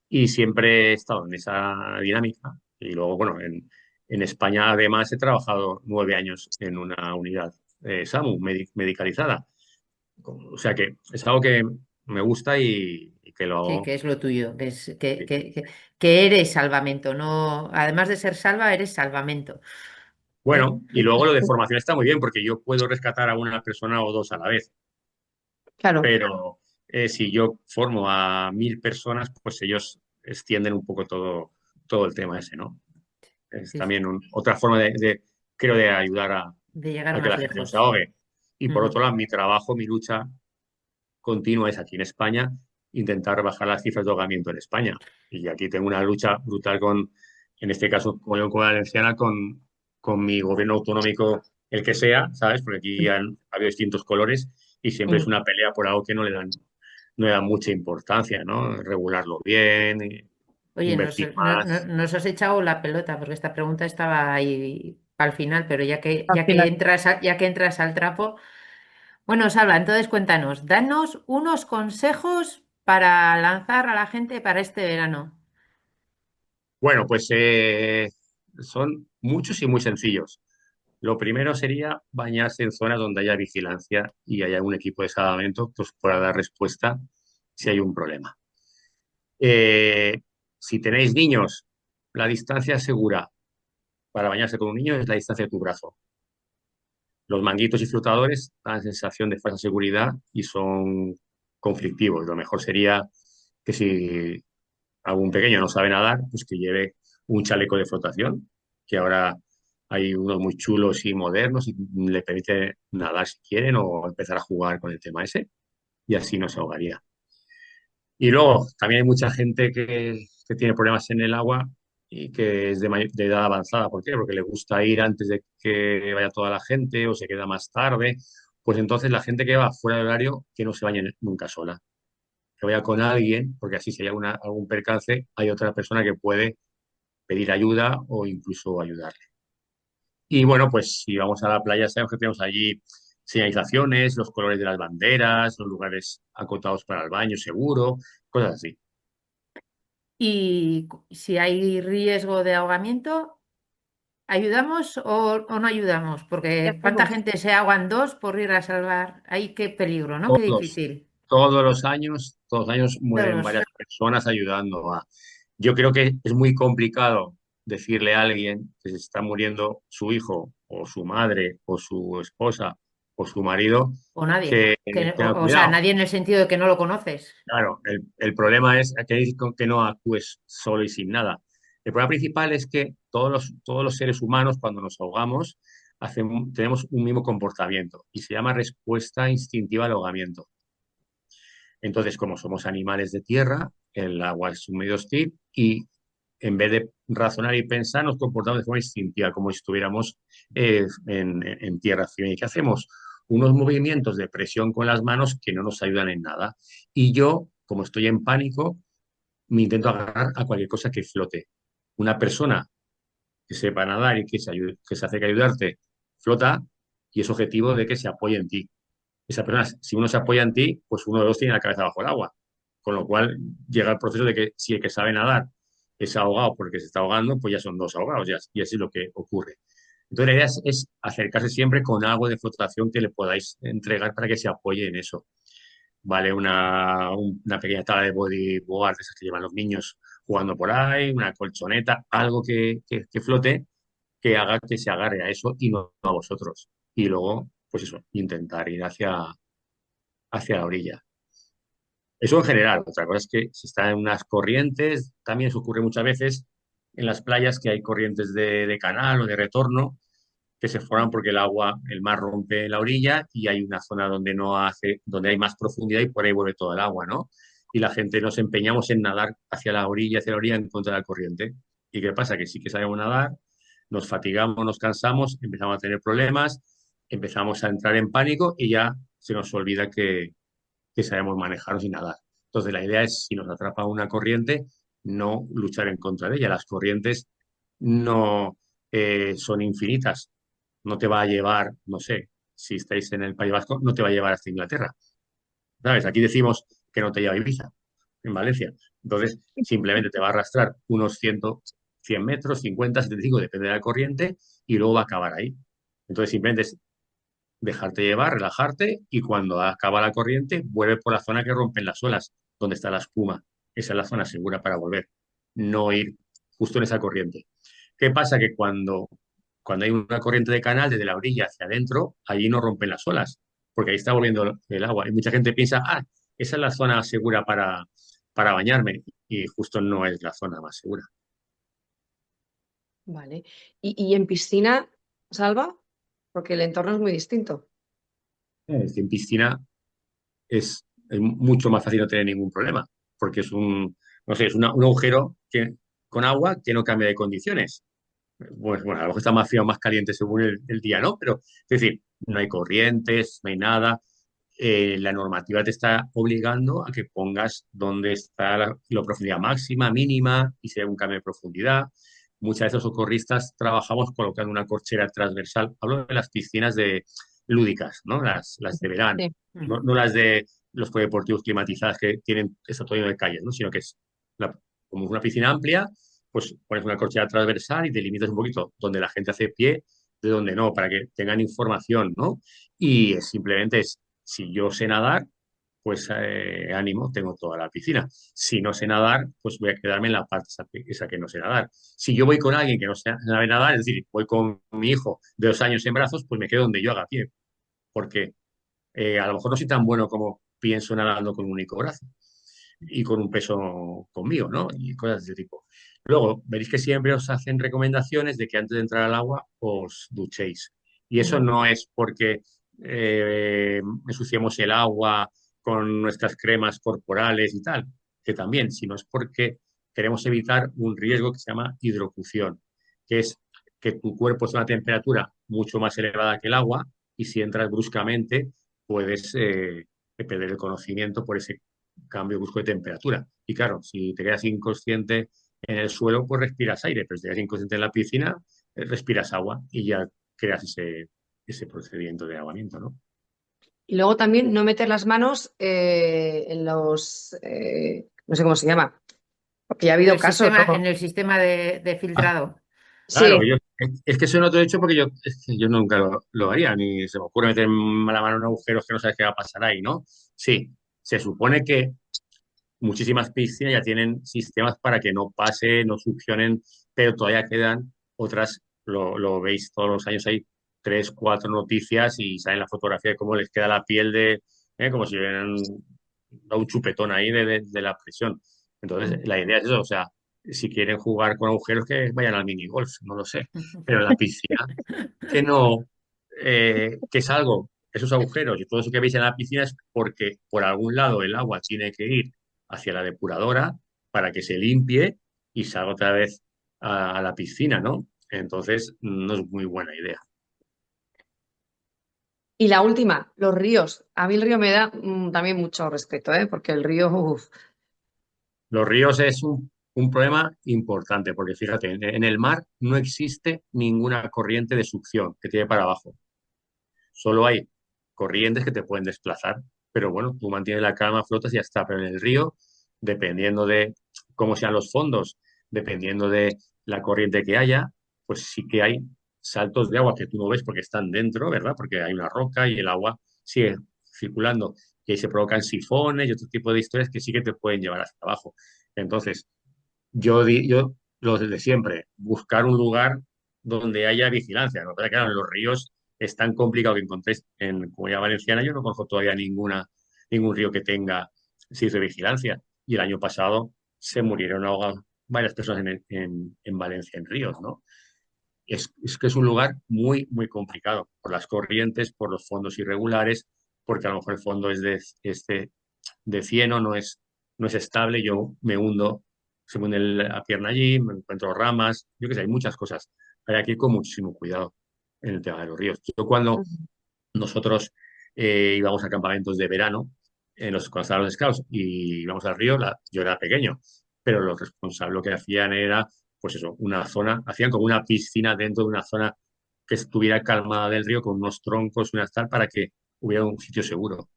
Y siempre he estado en esa dinámica. Y luego, bueno, en España además he trabajado 9 años en una unidad SAMU medicalizada. O sea que es algo que me gusta y que lo Sí, hago. que es lo tuyo, que es Sí, que eres salvamento, no, además de ser salva, eres salvamento. Bueno, y luego lo de formación está muy bien porque yo puedo rescatar a una persona o dos a la vez, Claro, pero si yo formo a 1000 personas, pues ellos extienden un poco todo el tema ese, ¿no? Es Sí, sí, también otra forma creo, de ayudar de llegar a que más la gente no se lejos. ahogue. Y por Ujú. otro lado, mi trabajo, mi lucha continua es aquí en España, intentar bajar las cifras de ahogamiento en España. Y aquí tengo una lucha brutal en este caso, con la Comunidad Valenciana, con mi gobierno autonómico, el que sea, ¿sabes? Porque aquí ha habido distintos colores y siempre es mm, una pelea por algo que no le dan mucha importancia, ¿no? Regularlo bien, Oye, invertir más. nos has echado la pelota porque esta pregunta estaba ahí al final, pero ya que, al ya que final. entras, ya que entras al trapo, bueno, Salva, entonces cuéntanos, danos unos consejos para lanzar a la gente para este verano. Bueno, pues son muchos y muy sencillos. Lo primero sería bañarse en zonas donde haya vigilancia y haya un equipo de salvamento que os pueda dar respuesta si hay un problema. Eh, si tenéis niños, la distancia segura para bañarse con un niño es la distancia de tu brazo. Los manguitos y flotadores dan sensación de falsa seguridad y son conflictivos. Lo mejor sería que si algún pequeño no sabe nadar, pues que lleve un chaleco de flotación, que ahora hay unos muy chulos y modernos y le permite nadar si quieren o empezar a jugar con el tema ese y así no se ahogaría. Y luego también hay mucha gente que tiene problemas en el agua y que es de edad avanzada. ¿Por qué? Porque le gusta ir antes de que vaya toda la gente o se queda más tarde. Pues entonces la gente que va fuera del horario, que no se bañe nunca sola, que vaya con alguien, porque así si hay algún percance, hay otra persona que puede pedir ayuda o incluso ayudarle. Y bueno, pues si vamos a la playa, sabemos que tenemos allí señalizaciones, los colores de las banderas, los lugares acotados para el baño seguro, cosas así. Y si hay riesgo de ahogamiento, ¿ayudamos o no ayudamos? ¿Qué Porque ¿cuánta hacemos? gente se ahogan dos por ir a salvar? Ay, qué peligro, ¿no? Qué Todos, difícil. todos los años mueren Todos. varias personas ayudando a. Yo creo que es muy complicado decirle a alguien que se está muriendo su hijo o su madre o su esposa o su marido O nadie. que O, tenga o sea, cuidado. nadie en el sentido de que no lo conoces. Claro, el problema es que no actúes solo y sin nada. El problema principal es que todos los seres humanos, cuando nos ahogamos, tenemos un mismo comportamiento y se llama respuesta instintiva al ahogamiento. Entonces, como somos animales de tierra, el agua es un medio hostil y en vez de razonar y pensar, nos comportamos de forma instintiva, como si estuviéramos en tierra firme. ¿Y qué hacemos? Unos movimientos de presión con las manos que no nos ayudan en nada. Y yo, como estoy en pánico, me intento agarrar a cualquier cosa que flote. Una persona que sepa nadar y que se acerque a ayudarte, flota y es objetivo de que se apoye en ti. Esa persona, si uno se apoya en ti, pues uno de los tiene la cabeza bajo el agua. Con lo cual llega el proceso de que si el que sabe nadar es ahogado porque se está ahogando, pues ya son dos ahogados, y así es lo que ocurre. Entonces la idea es acercarse siempre con algo de flotación que le podáis entregar para que se apoye en eso. Vale, una pequeña tabla de bodyboard, esas que llevan los niños jugando por ahí, una colchoneta, algo que flote, que haga que se agarre a eso y no a vosotros. Y luego, pues eso, intentar ir hacia la orilla. Eso en general. Otra cosa es que si está en unas corrientes, también se ocurre muchas veces en las playas que hay corrientes de canal o de retorno que se forman porque el mar rompe la orilla y hay una zona donde hay más profundidad y por ahí vuelve todo el agua, ¿no? Y la gente nos empeñamos en nadar hacia la orilla en contra de la corriente. ¿Y qué pasa? Que sí que sabemos nadar, nos fatigamos, nos cansamos, empezamos a tener problemas, empezamos a entrar en pánico y ya se nos olvida que sabemos manejarnos y nadar. Entonces, la idea es, si nos atrapa una corriente, no luchar en contra de ella. Las corrientes no son infinitas. No te va a llevar, no sé, si estáis en el País Vasco, no te va a llevar hasta Inglaterra. ¿Sabes? Aquí decimos que no te lleva a Ibiza, en Valencia. Entonces, simplemente te va a arrastrar unos 100 metros, 50, 75, depende de la corriente, y luego va a acabar ahí. Entonces, simplemente es dejarte llevar, relajarte y cuando acaba la corriente, vuelve por la zona que rompen las olas, donde está la espuma. Esa es la zona segura para volver, no ir justo en esa corriente. ¿Qué pasa? Que cuando cuando hay una corriente de canal desde la orilla hacia adentro, allí no rompen las olas, porque ahí está volviendo el agua. Y mucha gente piensa, esa es la zona segura para bañarme, y justo no es la zona más segura. Vale. Y en piscina, Salva? Porque el entorno es muy distinto. Es que en piscina es mucho más fácil no tener ningún problema, porque es no sé, es un agujero con agua que no cambia de condiciones. Bueno, a lo mejor está más frío o más caliente según el día, ¿no? Pero, es decir, no hay corrientes, no hay nada. La normativa te está obligando a que pongas dónde está la profundidad máxima, mínima, y si hay un cambio de profundidad. Muchas veces los socorristas trabajamos colocando una corchera transversal. Hablo de las piscinas lúdicas, ¿no? Las de verano, Sí. no las de los polideportivos climatizadas que tienen eso todo lleno de calles, ¿no? Sino que es como una piscina amplia, pues pones una corchera transversal y delimitas un poquito donde la gente hace pie, de donde no, para que tengan información, ¿no? Y simplemente si yo sé nadar, pues ánimo, tengo toda la piscina. Si no sé nadar, pues voy a quedarme en la parte esa que no sé nadar. Si yo voy con alguien que no sabe nadar, es decir, voy con mi hijo de 2 años en brazos, pues me quedo donde yo haga pie, porque a lo mejor no soy tan bueno como pienso nadando con un único brazo y con un peso conmigo, ¿no? Y cosas de ese tipo. Luego, veréis que siempre os hacen recomendaciones de que antes de entrar al agua os duchéis. Y eso Ujú. no es porque ensuciemos el agua con nuestras cremas corporales y tal, que también, sino es porque queremos evitar un riesgo que se llama hidrocución, que es que tu cuerpo es a una temperatura mucho más elevada que el agua, y si entras bruscamente puedes perder el conocimiento por ese cambio brusco de temperatura. Y claro, si te quedas inconsciente en el suelo, pues respiras aire, pero si te quedas inconsciente en la piscina, respiras agua y ya creas ese procedimiento de ahogamiento, ¿no? Y luego también no meter las manos en no sé cómo se llama, porque ya ha habido casos, ¿no? En el sistema de Ah, filtrado. claro, Sí, es que eso no te lo he hecho porque es que yo nunca lo haría, ni se me ocurre meter la mano en agujeros que no sabes qué va a pasar ahí, ¿no? Sí, se supone que muchísimas piscinas ya tienen sistemas para que no pase, no succionen, pero todavía quedan otras, lo veis todos los años, hay 3, 4 noticias y salen la fotografía de cómo les queda la piel como si hubieran dado un chupetón ahí de la presión. Entonces, la idea es eso, o sea, si quieren jugar con agujeros, que vayan al minigolf, no lo sé, pero en la piscina, que no, que es algo, esos agujeros y todo eso que veis en la piscina es porque por algún lado el agua tiene que ir hacia la depuradora para que se limpie y salga otra vez a la piscina, ¿no? Entonces, no es muy buena idea. y la última, los ríos. A mí el río me da también mucho respeto, ¿eh? Porque el río, uf, Los ríos es un problema importante porque fíjate, en el mar no existe ninguna corriente de succión que tiene para abajo. Solo hay corrientes que te pueden desplazar, pero bueno, tú mantienes la calma, flotas y ya está. Pero en el río, dependiendo de cómo sean los fondos, dependiendo de la corriente que haya, pues sí que hay saltos de agua que tú no ves porque están dentro, ¿verdad? Porque hay una roca y el agua sigue circulando. Y ahí se provocan sifones y otro tipo de historias que sí que te pueden llevar hasta abajo. Entonces, yo lo de siempre, buscar un lugar donde haya vigilancia. ¿No? Pero claro, en los ríos es tan complicado que encontréis en Comunidad Valenciana. Yo no conozco todavía ningún río que tenga sitio de vigilancia. Y el año pasado se murieron ahogados varias personas en Valencia, en ríos, ¿no? Es que es un lugar muy, muy complicado por las corrientes, por los fondos irregulares, porque a lo mejor el fondo es de cieno, no es estable, yo me hundo, se me hunde la pierna allí, me encuentro ramas, yo qué sé, hay muchas cosas. Hay que ir con muchísimo cuidado en el tema de los ríos. Yo cuando nosotros íbamos a campamentos de verano, cuando estaban los scouts, y íbamos al río, yo era pequeño, pero los responsables lo que hacían era, pues eso, una zona, hacían como una piscina dentro de una zona que estuviera calmada del río con unos troncos, unas tal, para que hubiera un sitio seguro.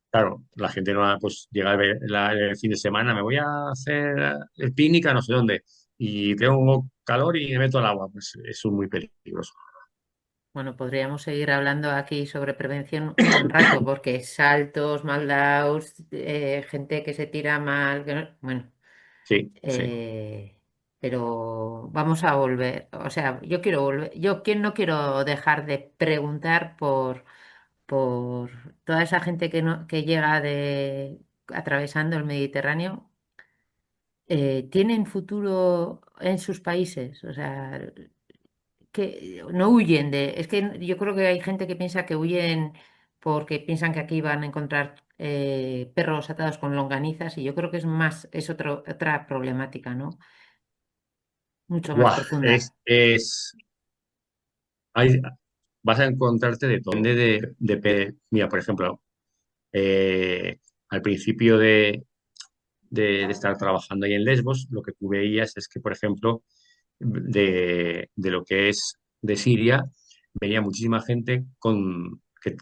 Claro, la gente no pues llega el fin de semana, me voy a hacer el picnic a no sé dónde y tengo calor y me meto al agua, pues eso es muy peligroso. Bueno, podríamos seguir hablando aquí sobre prevención un buen rato, porque saltos, mal dados, gente que se tira mal, bueno, Sí, sí. eh, pero vamos a volver. O sea, yo quiero volver, no quiero dejar de preguntar por toda esa gente que, no, que llega atravesando el Mediterráneo. ¿Tienen futuro en sus países? O sea, que no huyen de... Es que yo creo que hay gente que piensa que huyen porque piensan que aquí van a encontrar perros atados con longanizas y yo creo que es más, es otra problemática, ¿no? Mucho más Buah, profunda. hay- vas a encontrarte de todo. Depende mira, por ejemplo, eh, al principio de estar trabajando ahí en Lesbos, lo que tú veías es que, por ejemplo, de lo que es de Siria, venía muchísima gente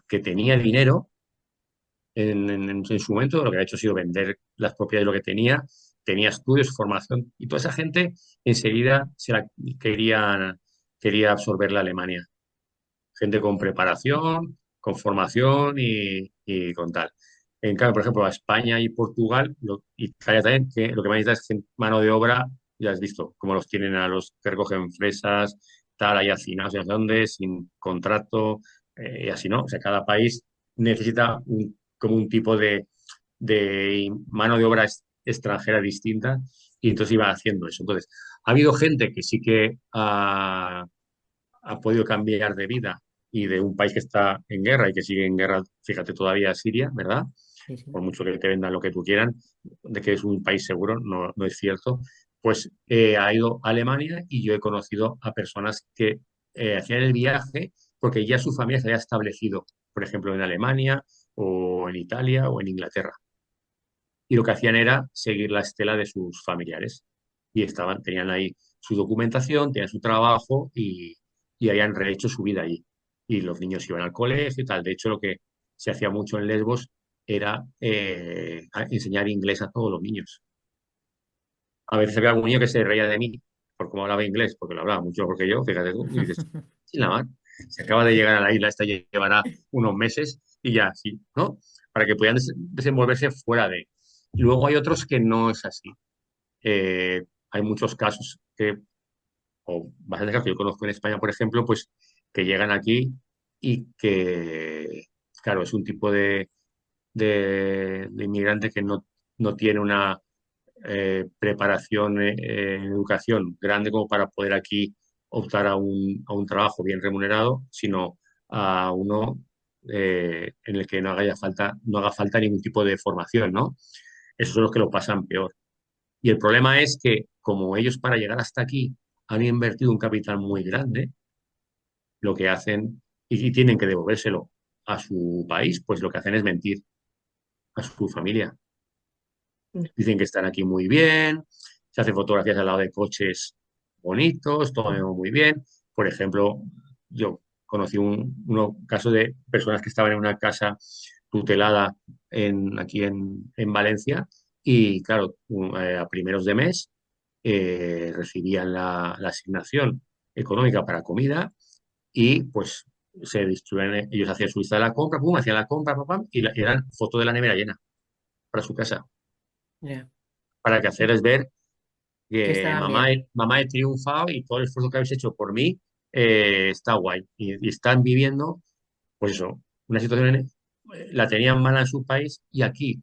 que tenía dinero en su momento, lo que ha hecho ha sido vender las propiedades de lo que tenía estudios, formación, y toda esa gente enseguida quería absorber la Alemania. Gente con preparación, con formación y con tal. En cambio, por ejemplo, a España y Portugal, y Italia también, que lo que más necesita es mano de obra, ya has visto, cómo los tienen a los que recogen fresas, tal, ahí hacinados, no sé dónde, sin contrato, y así, ¿no? O sea, cada país necesita como un tipo de mano de obra extranjera distinta, y entonces iba haciendo eso. Entonces, ha habido gente que sí que ha podido cambiar de vida y de un país que está en guerra y que sigue en guerra, fíjate todavía Siria, ¿verdad? Sí, sí. Por mucho que te vendan lo que tú quieran, de que es un país seguro, no es cierto, pues ha ido a Alemania y yo he conocido a personas que hacían el viaje porque ya su familia se había establecido, por ejemplo, en Alemania o en Italia o en Inglaterra. Y lo que hacían era seguir la estela de sus familiares. Y tenían ahí su documentación, tenían su trabajo y habían rehecho su vida allí. Y los niños iban al colegio y tal. De hecho, lo que se hacía mucho en Lesbos era enseñar inglés a todos los niños. A veces había algún niño que se reía de mí por cómo hablaba inglés, porque lo hablaba mucho mejor que yo, fíjate tú, y dices, sin la mar, se acaba de llegar a la isla, esta llevará unos meses y ya, sí, ¿no? Para que puedan desenvolverse fuera de. Y luego hay otros que no es así. Hay muchos casos o bastantes casos que yo conozco en España, por ejemplo, pues que llegan aquí y que, claro, es un tipo de inmigrante que no tiene una preparación en educación grande como para poder aquí optar a un trabajo bien remunerado, sino a uno en el que no haga falta ningún tipo de formación, ¿no? Esos son los que lo pasan peor. Y el problema es que como ellos para llegar hasta aquí han invertido un capital muy grande, lo que hacen y tienen que devolvérselo a su país, pues lo que hacen es mentir a su familia. Dicen que están aquí muy bien, se hacen fotografías al lado de coches bonitos, todo muy bien. Por ejemplo, yo conocí un caso de personas que estaban en una casa tutelada aquí en Valencia y, claro, a primeros de mes recibían la asignación económica para comida y pues se distribuían, ellos hacían su lista de la compra, pum, hacían la compra, pam, pam, y eran fotos de la nevera llena para su casa. Ya. Para que hacerles ver Que que estaban mamá, bien. mamá he triunfado y todo el esfuerzo que habéis hecho por mí está guay. Y están viviendo, pues eso, una situación, la tenían mala en su país y aquí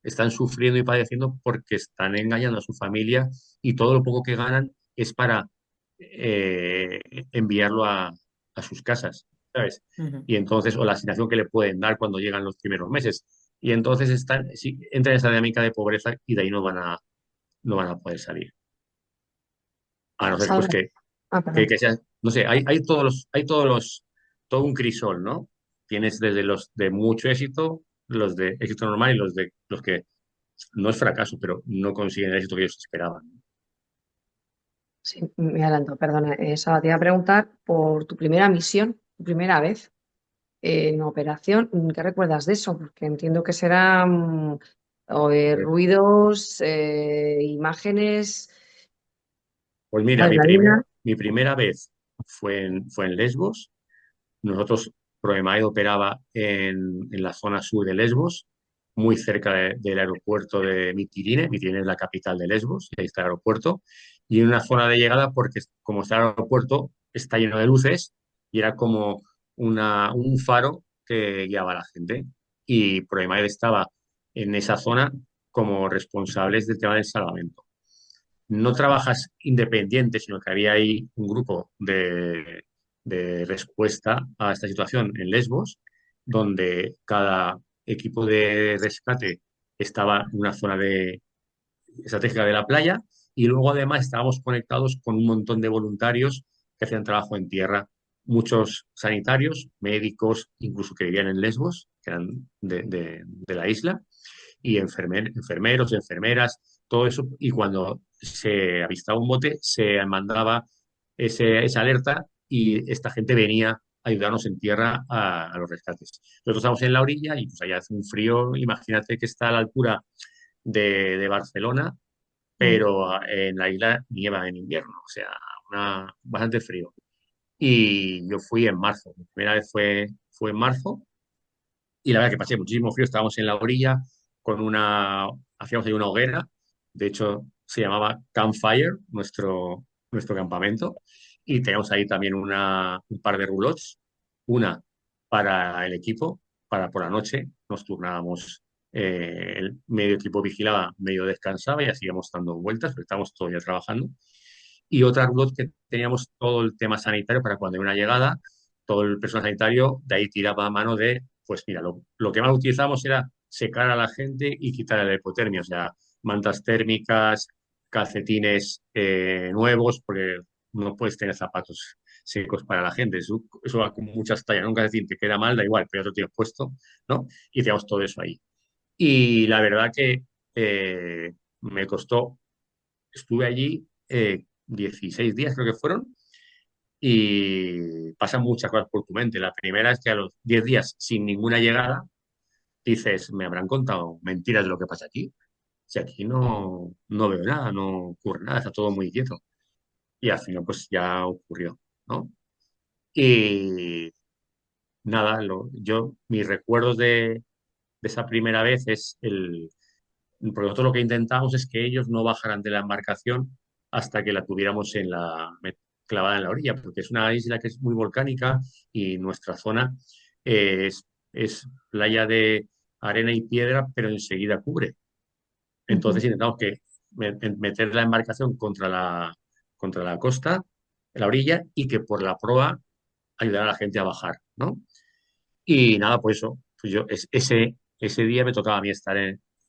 están sufriendo y padeciendo porque están engañando a su familia y todo lo poco que ganan es para eh, enviarlo a sus casas, ¿sabes? Ujú. Y entonces, o la asignación que le pueden dar cuando llegan los primeros meses. Y entonces sí, entran en esa dinámica de pobreza y de ahí no van a poder salir. A no ser pues Salva. Ah, perdón. que sea, no sé, todo un crisol, ¿no? Tienes desde los de mucho éxito, los de éxito normal y los que no es fracaso, pero no consiguen el éxito que ellos esperaban. Sí, me adelanto, perdona. Sara, te iba a preguntar por tu primera misión, tu primera vez en operación. ¿Qué recuerdas de eso? Porque entiendo que serán Pues, ruidos, imágenes, pues mira, adrenalina. mi primera vez fue en Lesbos. Nosotros, ProEmaid operaba en la zona sur de Lesbos, muy cerca del aeropuerto de Mitirene. Mitirene es la capital de Lesbos, y ahí está el aeropuerto. y en una zona de llegada porque como está el aeropuerto, está lleno de luces y era como un faro que guiaba a la gente. Y Proemail estaba en esa zona como responsables del tema del salvamento. No trabajas independiente, sino que había ahí un grupo de respuesta a esta situación en Lesbos, donde cada equipo de rescate estaba en una zona estratégica de la playa y luego además estábamos conectados con un montón de voluntarios que hacían trabajo en tierra, muchos sanitarios, médicos, incluso que vivían en Lesbos, que eran de la isla, y enfermeros, enfermeras, todo eso. Y cuando se avistaba un bote, se mandaba esa alerta y esta gente venía a ayudarnos en tierra a los rescates. Nosotros estamos en la orilla y pues allá hace un frío, imagínate que está a la altura de Barcelona, Mm. pero en la isla nieva en invierno, o sea, bastante frío. Y yo fui en marzo, mi primera vez fue en marzo y la verdad que pasé muchísimo frío, estábamos en la orilla hacíamos ahí una hoguera, de hecho se llamaba Campfire, nuestro campamento, y teníamos ahí también un par de roulottes, una para el equipo, para por la noche, nos turnábamos, el medio equipo vigilaba, medio descansaba y así íbamos dando vueltas, porque estábamos todo el día trabajando, y otra roulotte que teníamos todo el tema sanitario para cuando hay una llegada, todo el personal sanitario de ahí tiraba a mano de, pues mira, lo que más utilizamos era secar a la gente y quitar la hipotermia, o sea, mantas térmicas, calcetines nuevos, porque no puedes tener zapatos secos para la gente, eso va con muchas tallas, ¿no? Un calcetín te queda mal, da igual, pero ya lo tienes puesto, ¿no? Y teníamos todo eso ahí. Y la verdad que me costó, estuve allí 16 días, creo que fueron, y pasan muchas cosas por tu mente. La primera es que a los 10 días, sin ninguna llegada, dices, me habrán contado mentiras de lo que pasa aquí. Si aquí no veo nada, no ocurre nada, está todo muy quieto. Y al final, pues ya ocurrió, ¿no? Y nada, mis recuerdos de esa primera vez es porque nosotros lo que intentamos es que ellos no bajaran de la embarcación hasta que la tuviéramos clavada en la orilla, porque es una isla que es muy volcánica y nuestra zona es playa de arena y piedra, pero enseguida cubre. Entonces Ujú. intentamos meter la embarcación contra la costa, en la orilla, y que por la proa ayudar a la gente a bajar, ¿no? Y nada, pues eso, pues ese día me tocaba a mí estar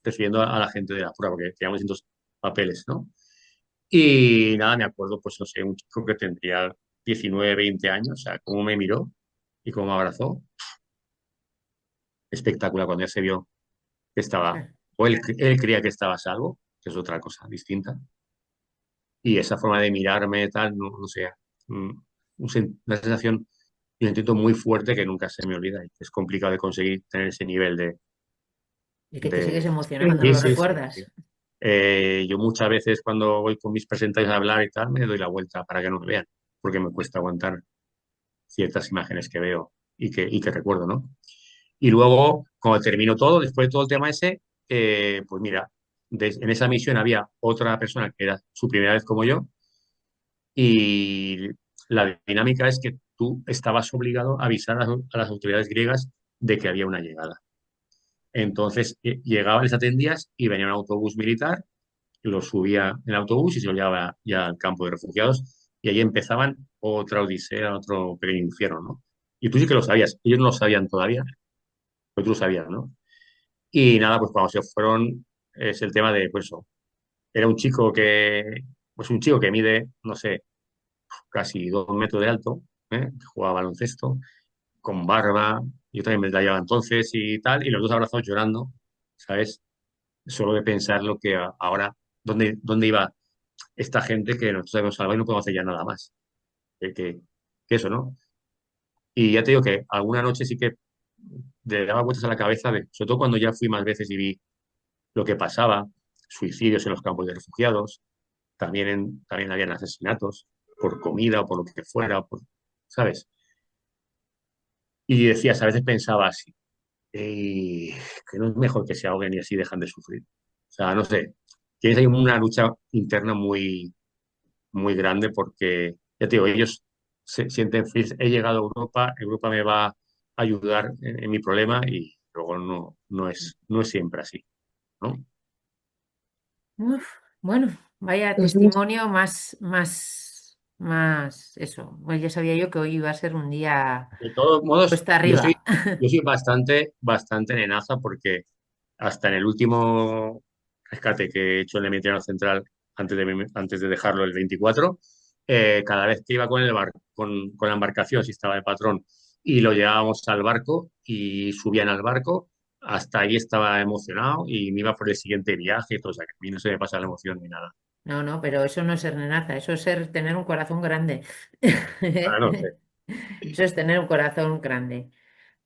recibiendo a la gente de la prueba, porque teníamos distintos papeles, ¿no? Y nada, me acuerdo, pues no sé, un chico que tendría 19 20 años, o sea, cómo me miró y cómo me abrazó, espectacular cuando ya se vio que estaba, o él creía que estaba a salvo, que es otra cosa distinta, y esa forma de mirarme, tal, no sé, mm, una sensación y un sentimiento muy fuerte que nunca se me olvida y que es complicado de conseguir tener ese nivel Y que te sigues de... emocionando, Sí, lo sí, sí, sí. recuerdas. Yo muchas veces cuando voy con mis presentadores a hablar y tal, me doy la vuelta para que no me vean, porque me cuesta aguantar ciertas imágenes que veo y que recuerdo, ¿no? Y luego, cuando termino todo, después de todo el tema ese, pues mira, en esa misión había otra persona que era su primera vez como yo y la dinámica es que tú estabas obligado a avisar a las autoridades griegas de que había una llegada. Entonces, llegaba, les atendías y venía un autobús militar, lo subía en el autobús y se lo llevaba ya al campo de refugiados y ahí empezaban otra odisea, otro pequeño infierno, ¿no? Y tú sí que lo sabías, ellos no lo sabían todavía, pero tú lo sabías, ¿no? Y nada, pues cuando se fueron, es el tema de, pues eso, era un chico que mide, no sé, casi 2 metros de alto, que jugaba baloncesto, con barba, yo también me la llevaba entonces y tal, y los dos abrazados llorando, ¿sabes? Solo de pensar lo que ahora, dónde iba esta gente que nosotros hemos salvado y no podemos hacer ya nada más que eso, ¿no? Y ya te digo que alguna noche sí que le daba vueltas a la cabeza, sobre todo cuando ya fui más veces y vi lo que pasaba, suicidios en los campos de refugiados, también habían asesinatos por comida o por lo que fuera, ¿sabes? Y decías, a veces pensaba así, que no es mejor que se ahoguen y así dejan de sufrir. O sea, no sé, tienes ahí una lucha interna muy, muy grande porque, ya te digo, ellos se sienten felices. He llegado a Europa, Europa me va a ayudar en mi problema y luego no es siempre así, ¿no? Uf, bueno, vaya Ujú. testimonio más, eso. Pues ya sabía yo que hoy iba a ser un día De todos modos, cuesta yo soy, arriba. yo soy bastante nenaza porque hasta en el último rescate que he hecho en el Mediterráneo Central antes de dejarlo el 24, cada vez que iba con el barco, con la embarcación, si estaba el patrón, y lo llevábamos al barco y subían al barco, hasta ahí estaba emocionado y me iba por el siguiente viaje, y todo, o sea, que a mí no se me pasa la emoción ni nada. No, no, pero eso no es ser nenaza, eso es tener un corazón grande. Ahora no sé. Eso es tener un corazón grande.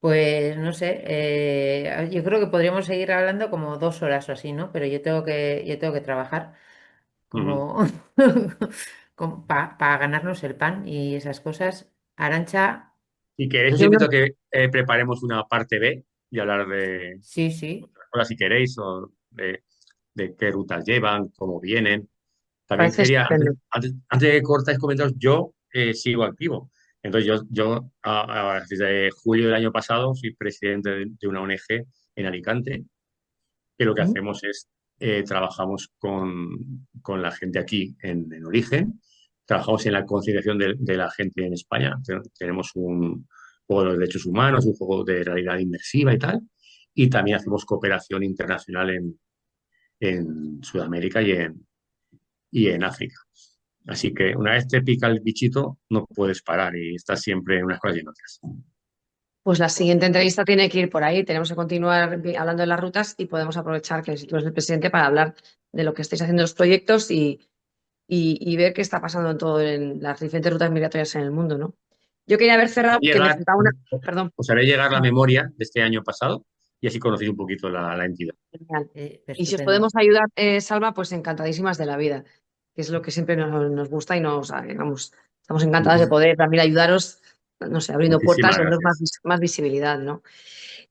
Pues no sé, yo creo que podríamos seguir hablando como 2 horas o así, ¿no? Pero yo tengo que trabajar Ujú. como, para ganarnos el pan y esas cosas. Arancha, Si queréis, os Yo invito no- a que preparemos una parte B y hablar de sí, sí, otras cosas si queréis, o de qué rutas llevan, cómo vienen. También Parece quería, antes, estupendo. antes, antes de que cortáis comentaros, yo sigo activo. Entonces, yo desde julio del año pasado soy presidente de una ONG en Alicante, que lo que Ujú. hacemos es trabajamos con la gente aquí en origen, trabajamos en la conciliación de la gente en España. Tenemos un juego de derechos humanos, un juego de realidad inmersiva y tal, y también hacemos cooperación internacional en Sudamérica y en África. Así que una vez te pica el bichito, no puedes parar y estás siempre en unas cosas y en otras. Pues la siguiente entrevista tiene que ir por ahí. Tenemos que continuar hablando de las rutas y podemos aprovechar que tú eres el presidente para hablar de lo que estáis haciendo en los proyectos y ver qué está pasando en todo en las diferentes rutas migratorias en el mundo, ¿no? Yo quería haber cerrado que me Llegar, faltaba una. Perdón. os haré llegar la memoria de este año pasado y así conocéis un poquito la entidad. Genial. Y si os estupendo. podemos ayudar, Salva, pues encantadísimas de la vida, que es lo que siempre nos gusta y vamos, estamos encantadas de poder también ayudaros, no sé, abriendo puertas Muchísimas y dando gracias. más visibilidad, ¿no?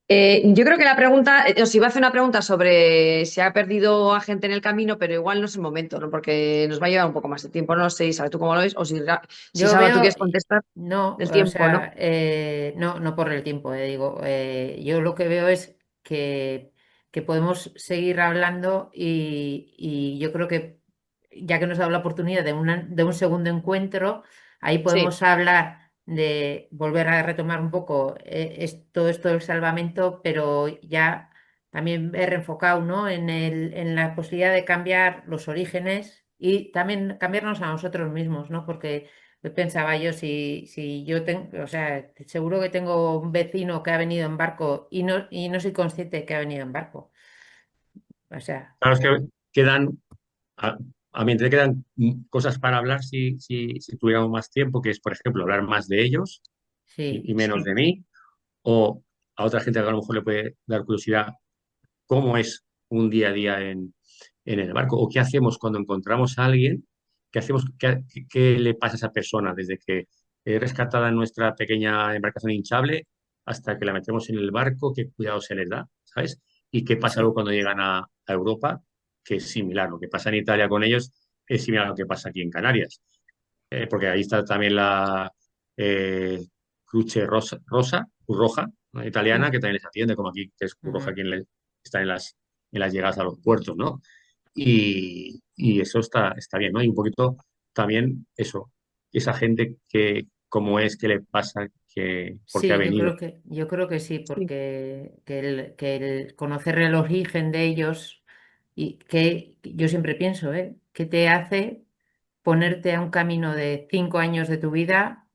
Yo creo que la pregunta, os iba a hacer una pregunta sobre si ha perdido a gente en el camino, pero igual no es el momento, ¿no? Porque nos va a llevar un poco más de tiempo, no lo sé, Isabel, ¿tú cómo lo ves? O si Yo Salva, tú veo, quieres contestar no, el o tiempo, ¿no? sea, no, no por el tiempo, digo, yo lo que veo es que podemos seguir hablando y yo creo que ya que nos ha dado la oportunidad de un segundo encuentro, ahí Sí, podemos hablar de volver a retomar un poco todo esto del salvamento, pero ya también ver enfocado, ¿no? en la posibilidad de cambiar los orígenes y también cambiarnos a nosotros mismos, ¿no? Porque pensaba yo, si yo tengo, o sea, seguro que tengo un vecino que ha venido en barco y no soy consciente que ha venido en barco. O sea, Claro, es que quedan, a, a mi entender, quedan cosas para hablar si tuviéramos más tiempo, que es, por ejemplo, hablar más de ellos y sí, menos de mí, o a otra gente que a lo mejor le puede dar curiosidad cómo es un día a día en el barco, o qué hacemos cuando encontramos a alguien, qué hacemos, qué le pasa a esa persona desde que es rescatada en nuestra pequeña embarcación hinchable hasta que la metemos en el barco, qué cuidado se les da, ¿sabes? Y qué pasa luego sí, cuando llegan a Europa, que es similar. Lo que pasa en Italia con ellos es similar a lo que pasa aquí en Canarias. Porque ahí está también la Croce Roja, ¿no? Italiana, mm, que también les atiende, como aquí, que es Cruz Roja ujú. quien está en las llegadas a los puertos, ¿no? Y eso está bien, ¿no? Y un poquito también eso, esa gente que, cómo es, qué le pasa, por qué ha Sí, yo venido. creo que sí, sí. porque que el conocer el origen de ellos y que yo siempre pienso, ¿qué te hace ponerte a un camino de 5 años de tu vida?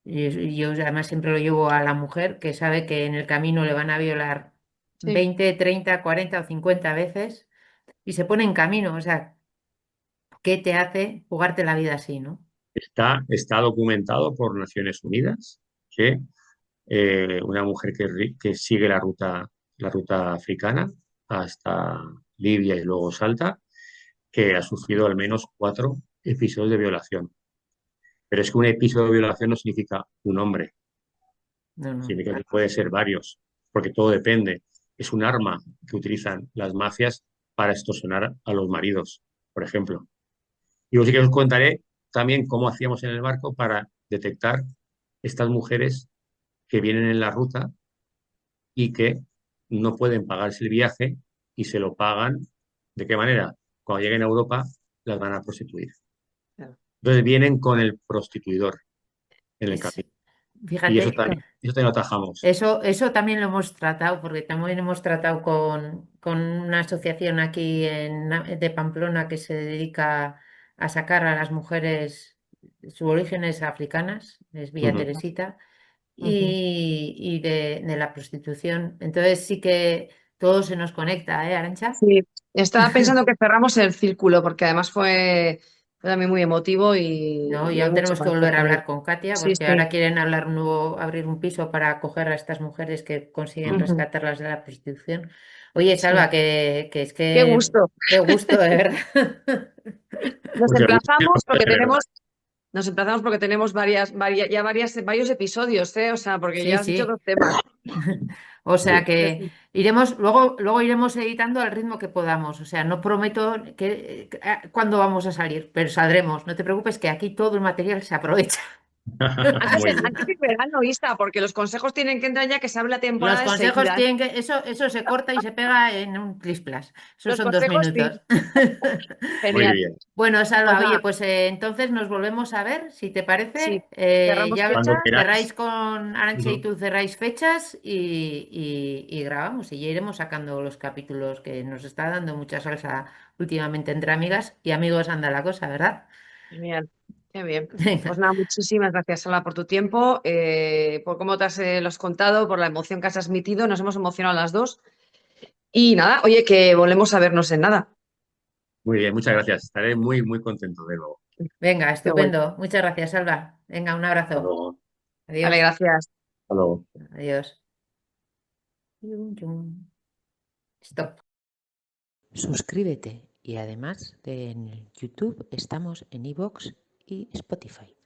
Y yo además siempre lo llevo a la mujer que sabe que en el camino le van a violar Sí. 20, 30, 40 o 50 veces y se pone en camino. O sea, ¿qué te hace jugarte la vida así, no? Está documentado por Naciones Unidas que una mujer que sigue la ruta africana hasta Libia y luego salta, que ha sufrido al menos 4 episodios de violación. Pero es que un episodio de violación no significa un hombre, No, no. significa que puede ser varios, porque todo depende. Es un arma que utilizan las mafias para extorsionar a los maridos, por ejemplo. Y luego sí que os contaré también cómo hacíamos en el barco para detectar estas mujeres que vienen en la ruta y que no pueden pagarse el viaje y se lo pagan. ¿De qué manera? Cuando lleguen a Europa las van a prostituir. Claro. Entonces vienen con el prostituidor en el Es, camino. Y fíjate, eso también lo tajamos. eso también lo hemos tratado, porque también hemos tratado con una asociación aquí de Pamplona que se dedica a sacar a las mujeres, sus orígenes africanas, es Villa Ujú. Teresita, Ujú. y de la prostitución. Entonces sí que todo se nos conecta, ¿eh, Arantxa? Sí, estaba pensando que cerramos el círculo porque además fue también muy emotivo No, y y hay aún mucho tenemos que para hacer volver a con él. hablar con Katia, Sí, porque ahora sí. quieren abrir un piso para acoger a estas mujeres que consiguen Ujú. rescatarlas de la prostitución. Oye, Salva, Sí. que es Qué que gusto. qué gusto, de verdad. Nos Pues emplazamos porque tenemos, nos emplazamos porque tenemos varios episodios, ¿eh? O sea, porque Sí, ya has dicho sí. 2 temas. O sea sí. que luego iremos editando al ritmo que podamos. O sea, no prometo cuándo vamos a salir, pero saldremos. No te preocupes que aquí todo el material se aprovecha. Muy bien. Antes del verano, Isa, porque los consejos tienen que entrar ya que se abre la Los temporada consejos enseguida. tienen que, eso se corta y se pega en un plis-plas. Eso Los son dos consejos, sí. minutos. Muy Genial. bien. Bueno, Pues Salva, oye, nada, pues entonces nos volvemos a ver, si te sí, parece. cerramos Ya Cuando fecha. cerráis queráis. con Arantxa y Ujú. tú cerráis fechas y grabamos y ya iremos sacando los capítulos que nos está dando mucha salsa últimamente entre amigas y amigos, anda la cosa, ¿verdad? Genial, qué bien. Pues Venga, nada, muchísimas gracias, Alba, por tu tiempo, por cómo te has, lo has contado, por la emoción que has transmitido. Nos hemos emocionado las dos. Y nada, oye, que volvemos a vernos en nada. Muy bien, muchas gracias. Estaré muy, muy contento de nuevo. venga, Qué bueno. estupendo. Muchas gracias, Salva. Venga, un Hasta abrazo. luego. Vale, Adiós. gracias. Hasta luego. Adiós. Yum, yum. Stop. Suscríbete y además en YouTube estamos en iVoox y Spotify.